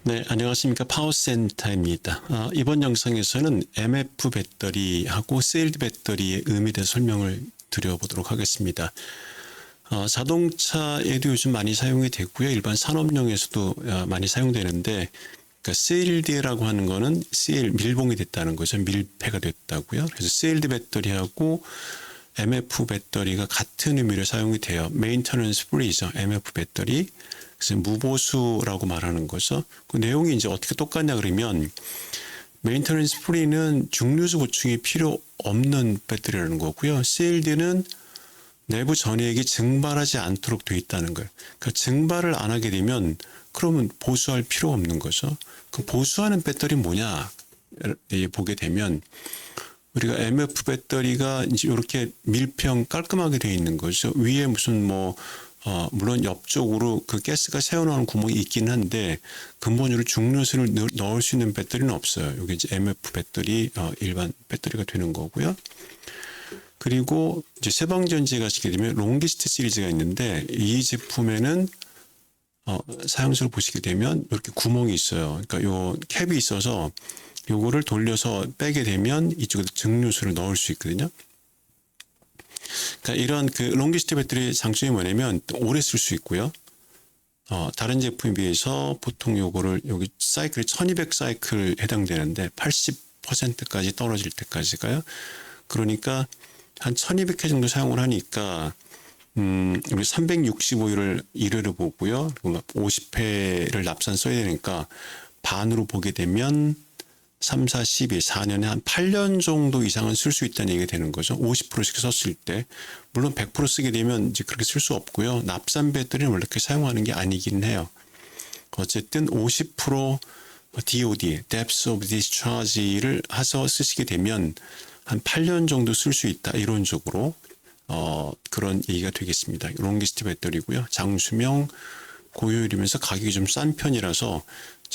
네, 안녕하십니까. 파워센터입니다. 이번 영상에서는 MF 배터리하고 세일드 배터리의 의미에 대해 설명을 드려보도록 하겠습니다. 자동차에도 요즘 많이 사용이 되고요. 일반 산업용에서도 많이 사용되는데, 그러니까 세일드라고 하는 거는 세일, 밀봉이 됐다는 거죠. 밀폐가 됐다고요. 그래서 세일드 배터리하고 MF 배터리가 같은 의미로 사용이 돼요. 메인터넌스 프리죠. MF 배터리. 그래서 무보수라고 말하는 거죠. 그 내용이 이제 어떻게 똑같냐 그러면 메인터넌스 프리는 중류수 보충이 필요 없는 배터리라는 거고요. 세일드는 내부 전해액이 증발하지 않도록 되어 있다는 거예요. 그러니까 증발을 안 하게 되면 그러면 보수할 필요가 없는 거죠. 그 보수하는 배터리 뭐냐 보게 되면 우리가 MF 배터리가 이제 이렇게 밀폐형 깔끔하게 되어 있는 거죠. 위에 무슨 물론 옆쪽으로 그 가스가 새어나오는 구멍이 있긴 한데 근본적으로 중류수를 넣을 수 있는 배터리는 없어요. 이게 이제 MF 배터리, 일반 배터리가 되는 거고요. 그리고 이제 세방전지에 가시게 되면 롱기스트 시리즈가 있는데 이 제품에는 사용수를 보시게 되면 이렇게 구멍이 있어요. 그러니까 요 캡이 있어서 요거를 돌려서 빼게 되면 이쪽에도 증류수를 넣을 수 있거든요. 그러니까 이런 그 롱기스트 배터리의 장점이 뭐냐면 오래 쓸 수 있고요. 다른 제품에 비해서 보통 요거를 여기 사이클이 1200 사이클 해당되는데 80%까지 떨어질 때까지가요. 그러니까 한 1200회 정도 사용을 하니까 우리 365일을 1회로 보고요. 50회를 납산 써야 되니까 반으로 보게 되면 3, 4, 12, 4년에 한 8년 정도 이상은 쓸 수 있다는 얘기가 되는 거죠. 50%씩 썼을 때. 물론 100% 쓰게 되면 이제 그렇게 쓸 수 없고요. 납산 배터리는 원래 그렇게 사용하는 게 아니긴 해요. 어쨌든 50% DOD, Depth of Discharge를 해서 쓰시게 되면 한 8년 정도 쓸 수 있다. 이론적으로. 그런 얘기가 되겠습니다. 롱기스트 배터리고요. 장수명, 고효율이면서 가격이 좀 싼 편이라서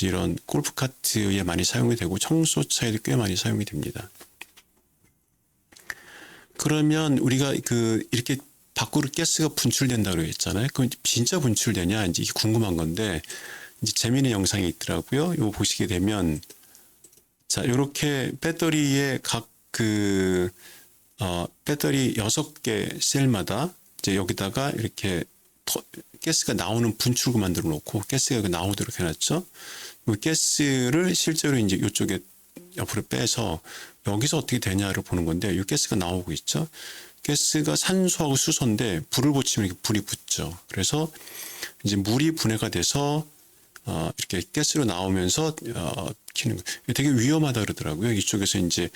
이런 골프카트에 많이 사용이 되고 청소차에도 꽤 많이 사용이 됩니다. 그러면 우리가 이렇게 밖으로 가스가 분출된다고 했잖아요. 그럼 진짜 분출되냐 이제 이게 궁금한 건데 이제 재미있는 영상이 있더라고요. 이거 보시게 되면 자 이렇게 배터리의 배터리 6개 셀마다 이제 여기다가 이렇게 가스가 나오는 분출구 만들어 놓고 가스가 나오도록 해놨죠. 이 가스를 실제로 이제 이쪽에 옆으로 빼서 여기서 어떻게 되냐를 보는 건데 이 가스가 나오고 있죠. 가스가 산소하고 수소인데 불을 붙이면 이렇게 불이 붙죠. 그래서 이제 물이 분해가 돼서 이렇게 가스로 나오면서 키는 거. 되게 위험하다 그러더라고요. 이쪽에서 이제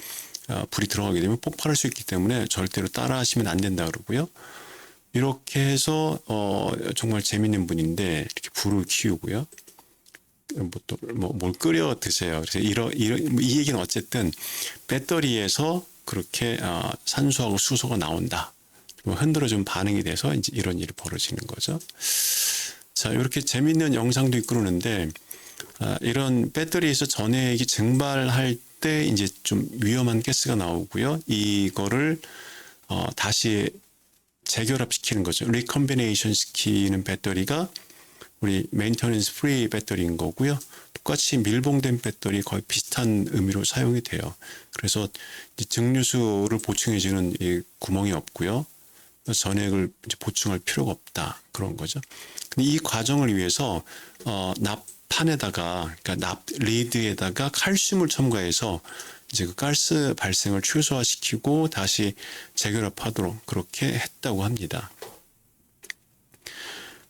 불이 들어가게 되면 폭발할 수 있기 때문에 절대로 따라 하시면 안 된다 그러고요. 이렇게 해서 정말 재밌는 분인데 이렇게 불을 키우고요. 뭘 끓여 드세요. 그래서 이 얘기는 어쨌든 배터리에서 그렇게 산소하고 수소가 나온다. 흔들어 좀 반응이 돼서 이제 이런 일이 벌어지는 거죠. 자, 이렇게 재밌는 영상도 있고 그러는데 이런 배터리에서 전해액이 증발할 때 이제 좀 위험한 가스가 나오고요. 이거를 다시 재결합시키는 거죠. 리컴비네이션 시키는 배터리가 우리 메인터넌스 프리 배터리인 거고요. 똑같이 밀봉된 배터리 거의 비슷한 의미로 사용이 돼요. 그래서 증류수를 보충해주는 이 구멍이 없고요. 전액을 이제 보충할 필요가 없다. 그런 거죠. 근데 이 과정을 위해서 납판에다가 그러니까 납 리드에다가 칼슘을 첨가해서 이제 그 가스 발생을 최소화시키고 다시 재결합하도록 그렇게 했다고 합니다.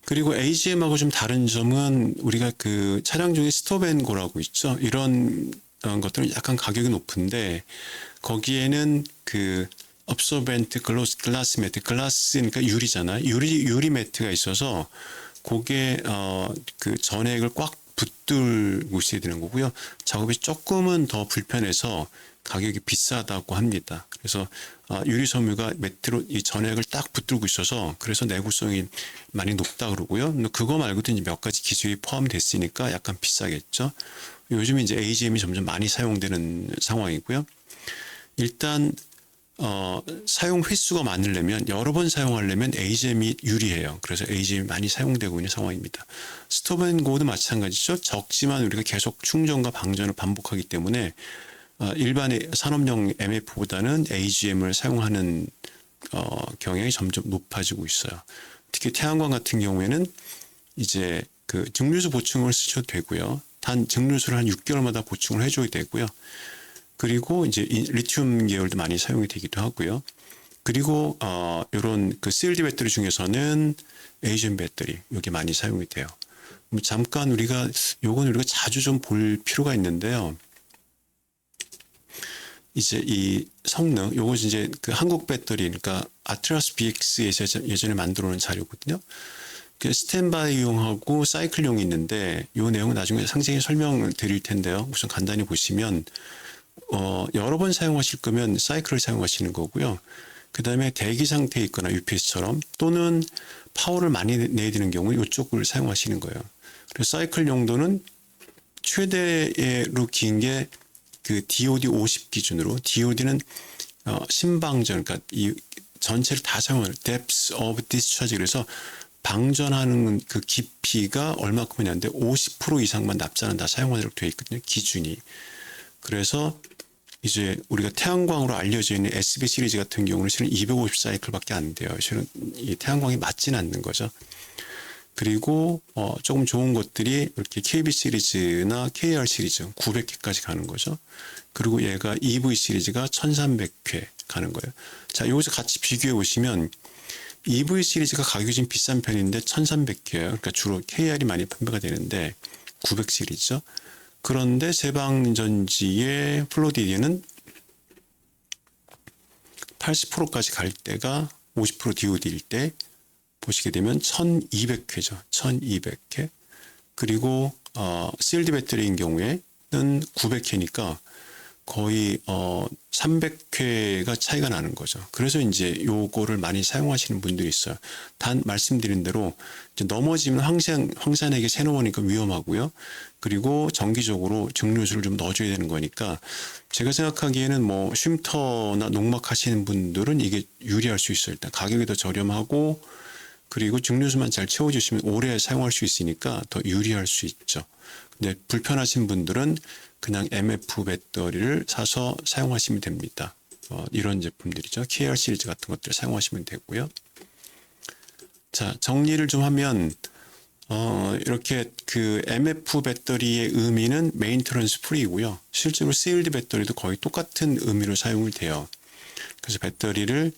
그리고 AGM하고 좀 다른 점은 우리가 그 차량 중에 스톱앤고라고 있죠. 이런 것들은 약간 가격이 높은데 거기에는 그 absorbent glass 매트, 글라스 그러니까 유리잖아요. 유리 매트가 있어서 그게 그 전액을 꽉 붙들고 있어야 되는 거고요. 작업이 조금은 더 불편해서 가격이 비싸다고 합니다. 그래서 유리 섬유가 매트로 이 전액을 딱 붙들고 있어서 그래서 내구성이 많이 높다 그러고요. 그거 말고도 이제 몇 가지 기술이 포함됐으니까 약간 비싸겠죠. 요즘 이제 AGM이 점점 많이 사용되는 상황이고요. 일단 사용 횟수가 많으려면 여러 번 사용하려면 AGM이 유리해요. 그래서 AGM이 많이 사용되고 있는 상황입니다. 스톱앤고도 마찬가지죠. 적지만 우리가 계속 충전과 방전을 반복하기 때문에 일반의 산업용 MF보다는 AGM을 사용하는 경향이 점점 높아지고 있어요. 특히 태양광 같은 경우에는 이제 그 증류수 보충을 쓰셔도 되고요. 단 증류수를 한 6개월마다 보충을 해줘야 되고요. 그리고 이제 리튬 계열도 많이 사용이 되기도 하고요. 그리고 이런 그 CLD 배터리 중에서는 AGM 배터리 이게 많이 사용이 돼요. 잠깐 요건 우리가 자주 좀 볼 필요가 있는데요. 이제 이 성능, 요거 이제 그 한국 배터리, 그러니까 아트라스 BX에서 예전에 만들어 놓은 자료거든요. 그 스탠바이용하고 사이클용이 있는데 요 내용은 나중에 상세히 설명을 드릴 텐데요. 우선 간단히 보시면 여러 번 사용하실 거면 사이클을 사용하시는 거고요. 그 다음에 대기 상태에 있거나 UPS처럼 또는 파워를 많이 내야 되는 경우는 이쪽을 사용하시는 거예요. 그래서 사이클 용도는 최대로 긴 게 그 DOD 50 기준으로, DOD는 심방전, 그러니까 이 전체를 다 사용하는 depth of discharge, 그래서 방전하는 그 깊이가 얼마큼이냐인데 50% 이상만 납자는 다 사용하도록 되어 있거든요. 기준이. 그래서 이제 우리가 태양광으로 알려져 있는 SB 시리즈 같은 경우는 실은 250 사이클밖에 안 돼요. 실은 이 태양광이 맞지는 않는 거죠. 그리고 조금 좋은 것들이 이렇게 KB 시리즈나 KR 시리즈 900회까지 가는 거죠. 그리고 얘가 EV 시리즈가 1300회 가는 거예요. 자, 여기서 같이 비교해 보시면 EV 시리즈가 가격이 좀 비싼 편인데 1300회예요. 그러니까 주로 KR이 많이 판매가 되는데 900 시리즈죠. 그런데 세방전지의 플로디디는 80%까지 갈 때가 50% DOD일 때 보시게 되면 1200회죠. 1200회. 그리고 CLD 배터리인 경우에는 900회니까 거의 300회가 차이가 나는 거죠. 그래서 이제 요거를 많이 사용하시는 분들이 있어요. 단 말씀드린 대로 이제 넘어지면 황산에게 새 놓으니까 위험하고요. 그리고 정기적으로 증류수를 좀 넣어줘야 되는 거니까 제가 생각하기에는 뭐 쉼터나 농막 하시는 분들은 이게 유리할 수 있어요. 일단 가격이 더 저렴하고 그리고 증류수만 잘 채워주시면 오래 사용할 수 있으니까 더 유리할 수 있죠. 근데 불편하신 분들은 그냥 MF 배터리를 사서 사용하시면 됩니다. 이런 제품들이죠. KR 시리즈 같은 것들을 사용하시면 되고요. 자, 정리를 좀 하면 이렇게 그 MF 배터리의 의미는 메인터넌스 프리이고요. 실제로 CLD 배터리도 거의 똑같은 의미로 사용이 돼요. 그래서 배터리를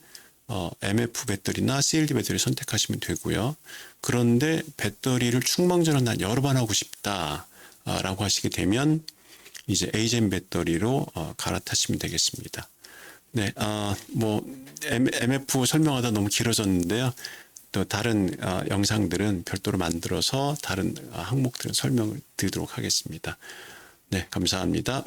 MF 배터리나 CLD 배터리 선택하시면 되고요. 그런데 배터리를 충방전을 난 여러 번 하고 싶다라고 하시게 되면 이제 AGM 배터리로 갈아타시면 되겠습니다. 네, 뭐 MF 설명하다 너무 길어졌는데요. 또 다른 영상들은 별도로 만들어서 다른 항목들은 설명을 드리도록 하겠습니다. 네, 감사합니다.